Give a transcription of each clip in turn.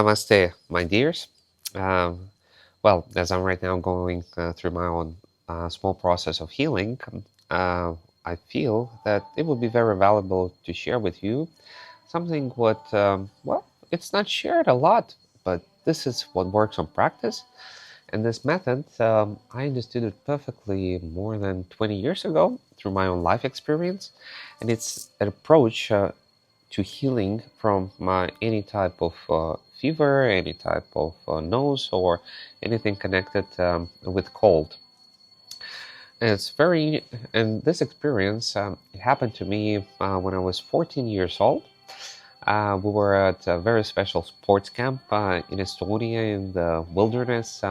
Namaste, my dears. Um, well, as I'm right now going through my own small process of healing, uh, I feel that it would be very valuable to share with you something well, it's not shared a lot, but this is what works on practice. And this method, I understood it perfectly more than 20 years ago through my own life experience. And it's an approach to healing from any type of fever, any type of nose, or anything connected with cold. And it's very, and this experience it happened to me when I was 14 years old. We were at a very special sports camp in Estonia in the wilderness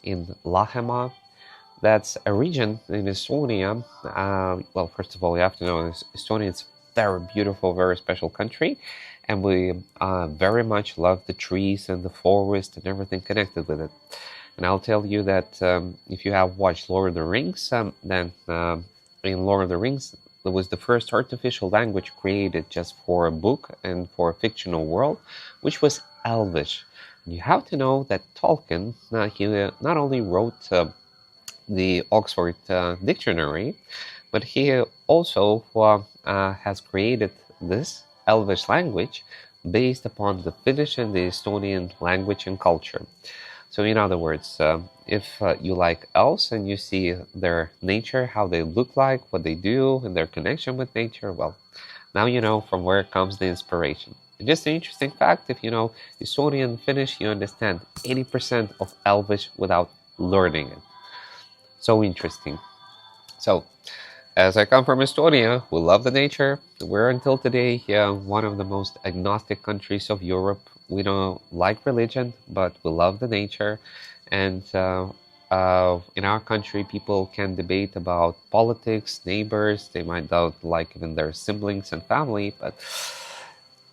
in Lahemaa. That's a region in Estonia. Well, first of all, you have to know Estonia is very beautiful, very special country, and we very much love the trees and the forest and everything connected with it. And I'll tell you that if you have watched Lord of the Rings, then in Lord of the Rings, it was the first artificial language created just for a book and for a fictional world, which was Elvish. You have to know that Tolkien, he not only wrote the Oxford Dictionary, but he also has created this Elvish language based upon the Finnish and the Estonian language and culture. So, in other words, if you like elves and you see their nature, how they look like, what they do, and their connection with nature, well, now you know from where comes the inspiration. And just an interesting fact, if you know Estonian and Finnish, you understand 80% of Elvish without learning it. So interesting. So, as I come from Estonia, we love the nature. We're until today one of the most agnostic countries of Europe. We don't like religion, but we love the nature. And in our country, people can debate about politics, neighbors. They might not like even their siblings and family, but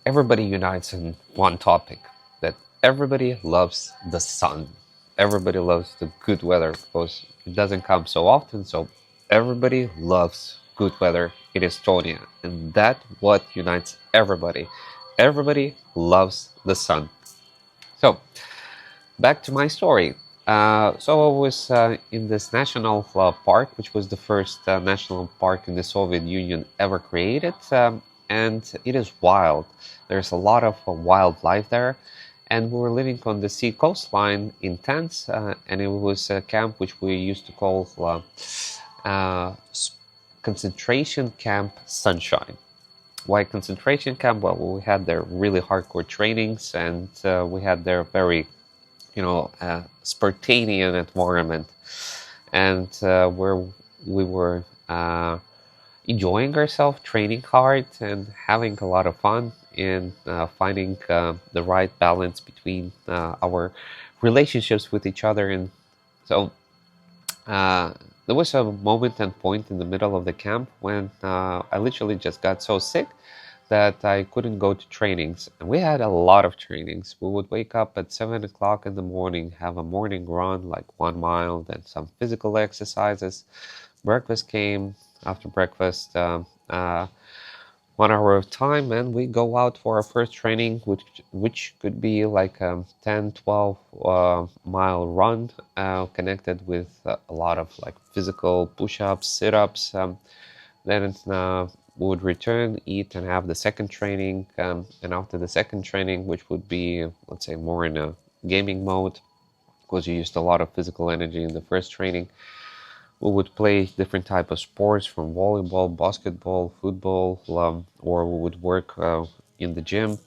everybody unites in one topic that everybody loves the sun. Everybody loves the good weather because it doesn't come so often. So everybody loves good weather in Estonia, and that's what unites everybody. Everybody loves the sun. So back to my story. So I was in this national park, which was the first national park in the Soviet Union ever created, and it is wild. There's a lot of wildlife there, and we were living on the sea coastline in tents, and it was a camp which we used to call uh, concentration camp Sunshine. Why concentration camp? Well, we had their really hardcore trainings, and we had their very Spartanian environment, and where we were enjoying ourselves, training hard, and having a lot of fun in finding the right balance between our relationships with each other. And so there was a moment and point in the middle of the camp when I literally just got so sick that I couldn't go to trainings. And we had a lot of trainings. We would wake up at 7 o'clock in the morning, have a morning run, like 1 mile, then some physical exercises. Breakfast came. After breakfast, 1 hour of time, and we go out for our first training, which could be like a 10, 12 mile run, connected with a lot of like physical push-ups, sit-ups. Then we would return, eat, and have the second training. And after the second training, which would be, let's say, more in a gaming mode, because you used a lot of physical energy in the first training, we would play different type of sports from volleyball, basketball, football, or we would work in the gym.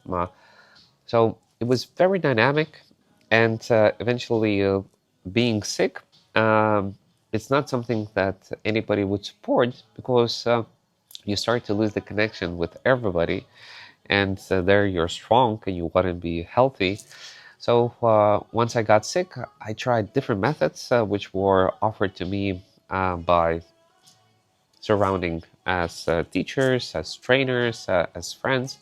So it was very dynamic, and eventually being sick, it's not something that anybody would support because you start to lose the connection with everybody, and there you're strong and you want to be healthy. So once I got sick, I tried different methods which were offered to me by surrounding as teachers, as trainers, as friends.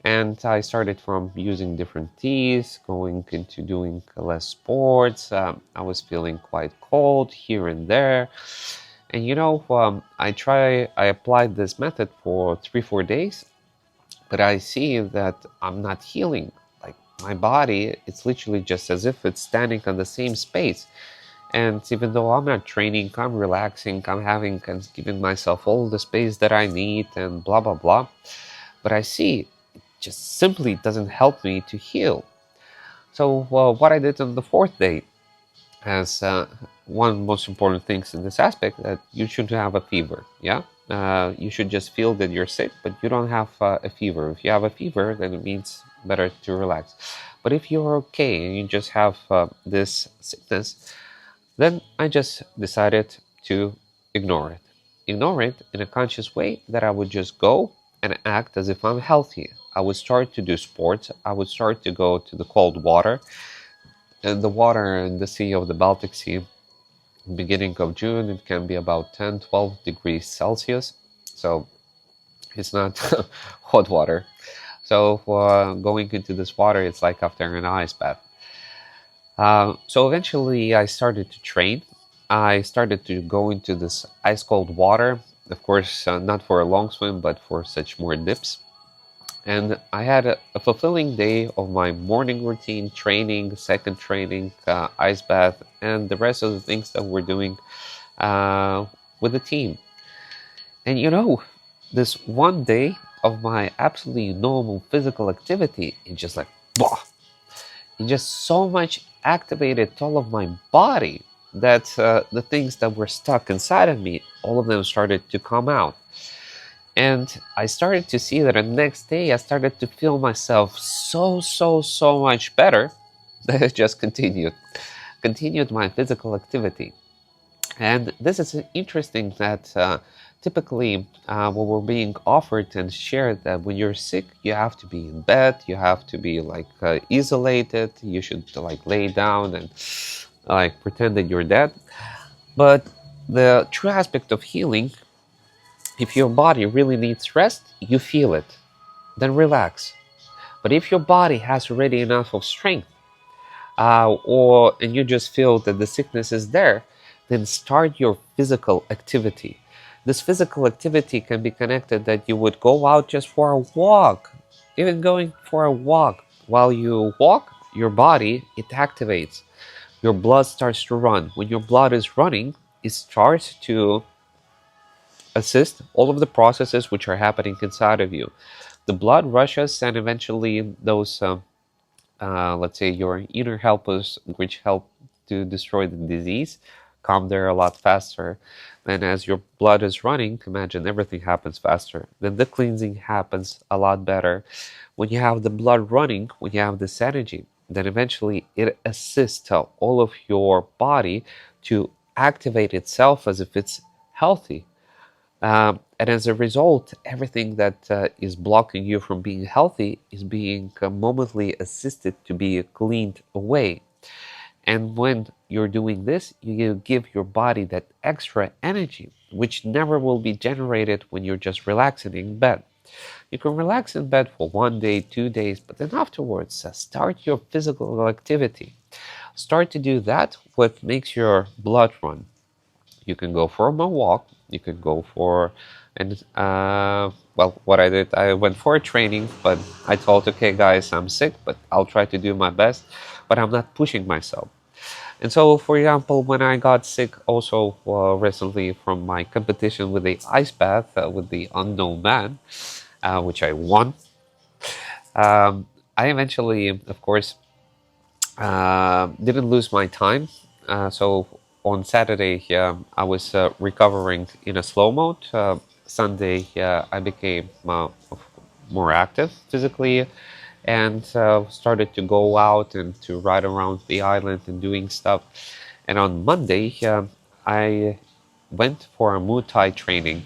And I started from using different teas, going into doing less sports. I was feeling quite cold here and there. And I applied this method for 3, 4 days, but I see that I'm not healing. Like my body, it's literally just as if it's standing on the same space. And even though I'm not training, I'm relaxing, I'm having and giving myself all the space that I need and blah, blah, blah. But I see it just simply doesn't help me to heal. So, what I did on the fourth day, as one most important things in this aspect, that you should have a fever. Yeah, you should just feel that you're sick, but you don't have a fever. If you have a fever, then it means better to relax. But if you're okay and you just have this sickness, then I just decided to ignore it. Ignore it in a conscious way, that I would just go and act as if I'm healthy. I would start to do sports. I would start to go to the cold water. And the water in the sea of the Baltic Sea, beginning of June, it can be about 10, 12 degrees Celsius. So it's not hot water. So going into this water, it's like after an ice bath. So eventually I started to train. I started to go into this ice cold water. Of course, not for a long swim, but for such more dips. And I had a fulfilling day of my morning routine, training, second training, ice bath, and the rest of the things that we're doing uh, with the team. And this one day of my absolutely normal physical activity, it just like, bah, it just so much activated all of my body that the things that were stuck inside of me, all of them started to come out. And I started to see that the next day I started to feel myself so much better that I just continued my physical activity. And this is interesting that typically when we're being offered and shared that when you're sick, you have to be in bed, you have to be like isolated, you should like lay down and like pretend that you're dead. But the true aspect of healing, if your body really needs rest, you feel it, then relax. But if your body has already enough of strength, or and you just feel that the sickness is there, then start your physical activity. This physical activity can be connected that you would go out just for a walk. Even going for a walk, while you walk, your body, it activates. Your blood starts to run. When your blood is running, it starts to assist all of the processes which are happening inside of you. The blood rushes, and eventually those let's say your inner helpers, which help to destroy the disease, come there a lot faster. And as your blood is running, imagine everything happens faster. Then the cleansing happens a lot better. When you have the blood running, when you have this energy, then eventually it assists all of your body to activate itself as if it's healthy. And as a result, everything that is blocking you from being healthy is being momently assisted to be cleaned away. And when you're doing this, you give your body that extra energy, which never will be generated when you're just relaxing in bed. You can relax in bed for 1 day, 2 days, but then afterwards, start your physical activity. Start to do that, what makes your blood run. You can go for a walk. You can go for, and well, what I did, I went for a training, but I told, okay, guys, I'm sick, but I'll try to do my best, but I'm not pushing myself. And so, for example, when I got sick also recently from my competition with the ice bath with the unknown man, which I won, I eventually, of course, didn't lose my time. So on Saturday, I was recovering in a slow mode. Sunday, I became more active physically and started to go out and to ride around the island and doing stuff. And on Monday, I went for a Muay Thai training.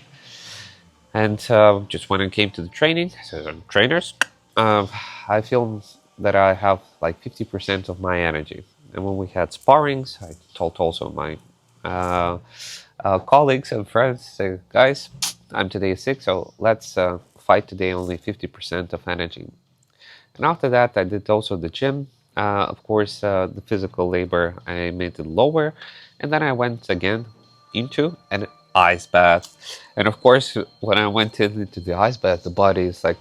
And just when it came to the training, so trainers, uh, I feel that I have like 50% of my energy. And when we had sparrings, I told also my uh, colleagues and friends, say, guys, I'm today sick, so let's fight today only 50% of energy. And after that, I did also the gym. Of course, the physical labor, I made it lower. And then I went again into an ice bath. And of course, when I went into the ice bath, the body is like,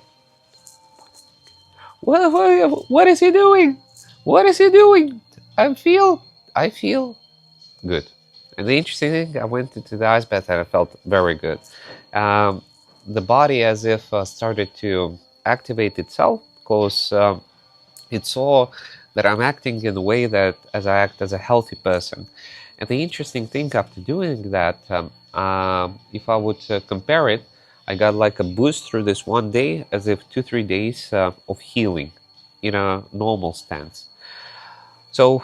What is he doing? What is he doing? I feel, I feel good. And the interesting thing, I went into the ice bath and I felt very good. Um, the body, as if started to activate itself because it saw that I'm acting in a way that as I act as a healthy person. And the interesting thing after doing that, if I would compare it, I got like a boost through this one day, as if 2 3 days of healing in a normal stance. So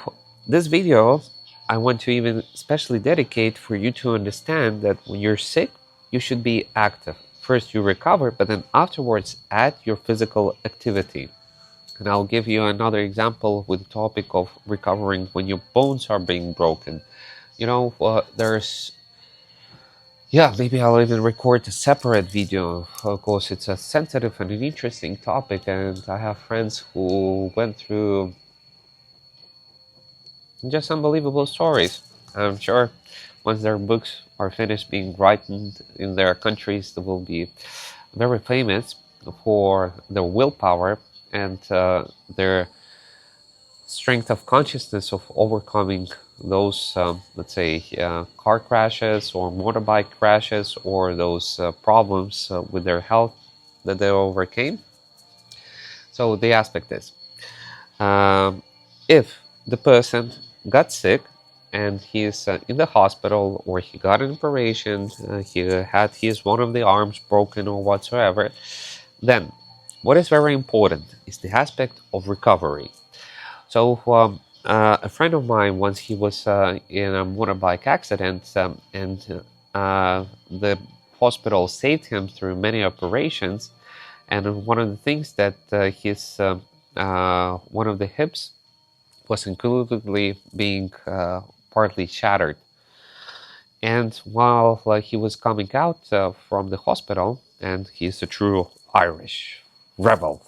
this video, I want to even especially dedicate for you to understand that when you're sick, you should be active. First you recover, but then afterwards add your physical activity. And I'll give you another example with the topic of recovering when your bones are being broken. There's, yeah, maybe I'll even record a separate video. Of course, it's a sensitive and an interesting topic, and I have friends who went through just unbelievable stories. I'm sure once their books are finished being written in their countries, they will be very famous for their willpower and their strength of consciousness of overcoming those, let's say, car crashes or motorbike crashes or those problems with their health that they overcame. So the aspect is, if the person got sick and he's in the hospital or he got an operation, he had his one of the arms broken or whatsoever, then what is very important is the aspect of recovery. So a friend of mine, once he was in a motorbike accident, and the hospital saved him through many operations. And one of the things that his one of the hips was includedly being partly shattered. And while he was coming out from the hospital, and he's a true Irish rebel,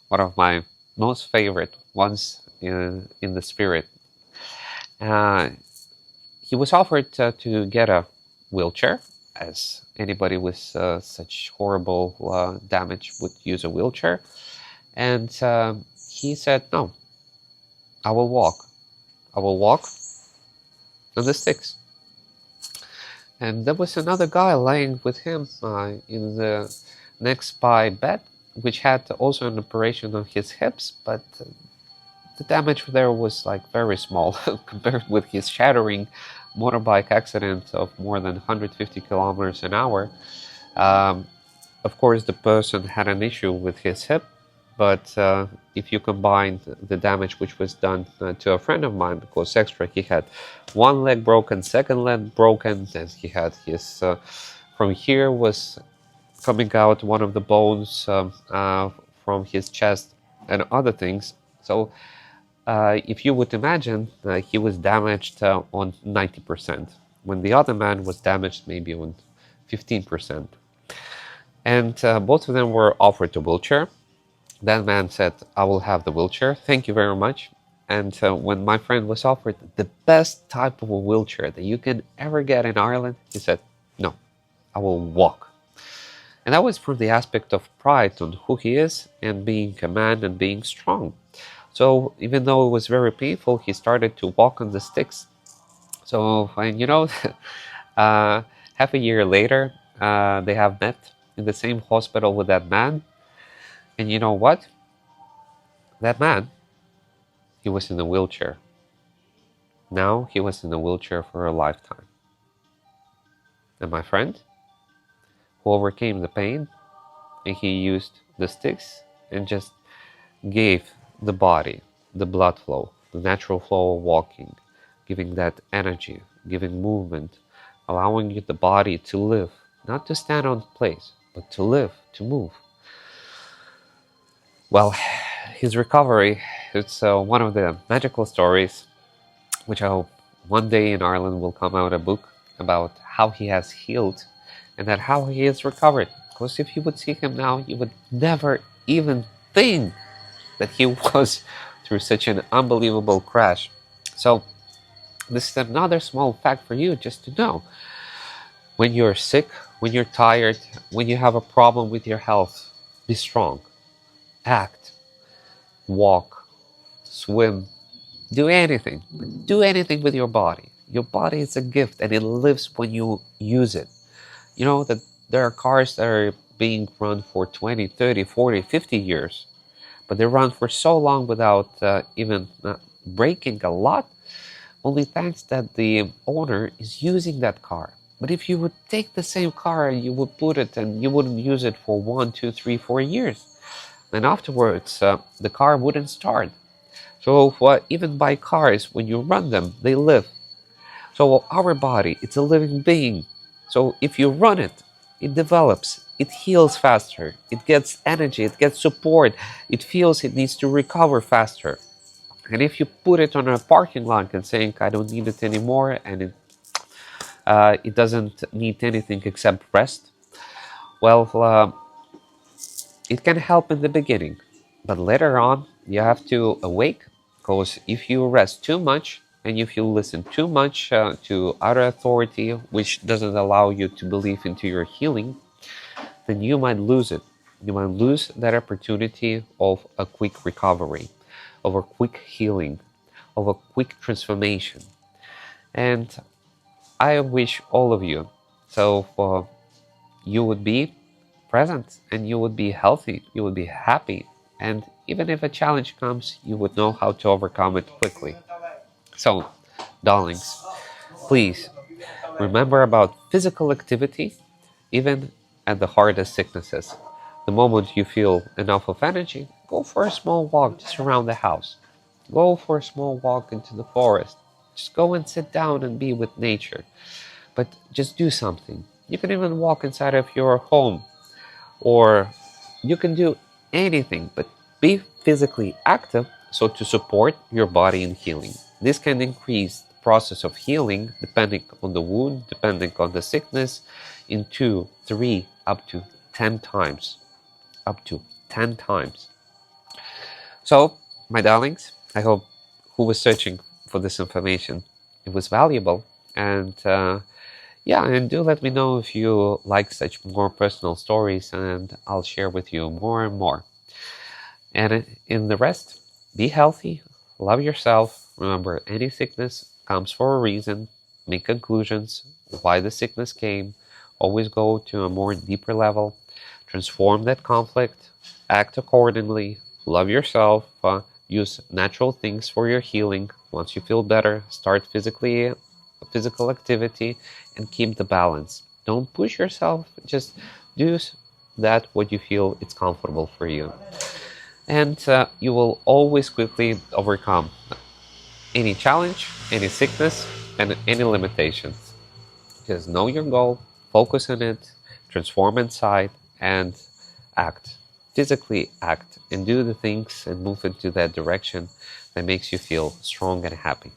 one of my most favorite ones in the spirit. Uh, he was offered to get a wheelchair, as anybody with such horrible damage would use a wheelchair. And he said, "No, I will walk. I will walk on the sticks." And there was another guy laying with him in the next by bed, which had also an operation on his hips, but the damage there was like very small compared with his shattering motorbike accident of more than 150 kilometers an hour. Um, of course, the person had an issue with his hip, but if you combine the damage which was done to a friend of mine, because extra, he had one leg broken, second leg broken, and he had his from here was coming out one of the bones from his chest and other things. So if you would imagine, he was damaged on 90%, when the other man was damaged maybe on 15%. And both of them were offered a wheelchair. That man said, "I will have the wheelchair. Thank you very much." And when my friend was offered the best type of a wheelchair that you can ever get in Ireland, he said, "No, I will walk." And that was from the aspect of pride on who he is and being a man and being strong. So even though it was very painful, he started to walk on the sticks. So, and uh, half a year later, they have met in the same hospital with that man. And you know what? That man, he was in a wheelchair. Now he was in a wheelchair for a lifetime. And my friend, who overcame the pain, and he used the sticks and just gave the body the blood flow, the natural flow of walking, giving that energy, giving movement, allowing the body to live, not to stand on place, but to live, to move. Well, his recovery, it's one of the magical stories, which I hope one day in Ireland will come out a book about how he has healed and that how he has recovered. Because if you would see him now, you would never even think that he was through such an unbelievable crash. So this is another small fact for you just to know. When you're sick, when you're tired, when you have a problem with your health, be strong, act. walk, swim, do anything. Do anything with your body. Your body is a gift and it lives when you use it. You know that there are cars that are being run for 20, 30, 40, 50 years, but they run for so long without even breaking a lot, only thanks that the owner is using that car. But if you would take the same car, you would put it and you wouldn't use it for 1, 2, 3, 4 years. And afterwards, the car wouldn't start. So even by cars, when you run them, they live. So our body, it's a living being. So if you run it, it develops, it heals faster, it gets energy, it gets support, it feels it needs to recover faster. And if you put it on a parking lot and saying, I don't need it anymore, and it doesn't need anything except rest, well, it can help in the beginning. But later on, you have to awake, because if you rest too much and if you listen too much to outer authority, which doesn't allow you to believe into your healing, then you might lose it. You might lose that opportunity of a quick recovery, of a quick healing, of a quick transformation. And I wish all of you so you would be present and you would be healthy, you would be happy, and even if a challenge comes, you would know how to overcome it quickly. So, darlings, please remember about physical activity, even at the hardest sicknesses. The moment you feel enough of energy, go for a small walk just around the house. Go for a small walk into the forest. Just go and sit down and be with nature. But just do something. You can even walk inside of your home, or you can do anything, but be physically active so to support your body in healing. This can increase the process of healing depending on the wound, depending on the sickness, in 2, 3, up to 10 times. Up to 10 times. So, my darlings, I hope who was searching for this information, it was valuable. And yeah, and do let me know if you like such more personal stories, and I'll share with you more and more. And in the rest, be healthy, love yourself. Remember, any sickness comes for a reason. Make conclusions why the sickness came. Always go to a more deeper level. Transform that conflict. Act accordingly. Love yourself. Use natural things for your healing. Once you feel better, start physical activity, and keep the balance. Don't push yourself. Just do that what you feel it's comfortable for you, and you will always quickly overcome any challenge, any sickness, and any limitations. Just know your goal, focus on it, transform inside, and act. Physically act and do the things and move into that direction that makes you feel strong and happy.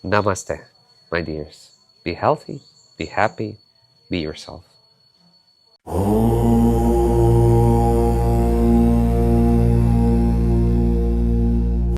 Namaste, my dears. Be healthy, be happy, be yourself.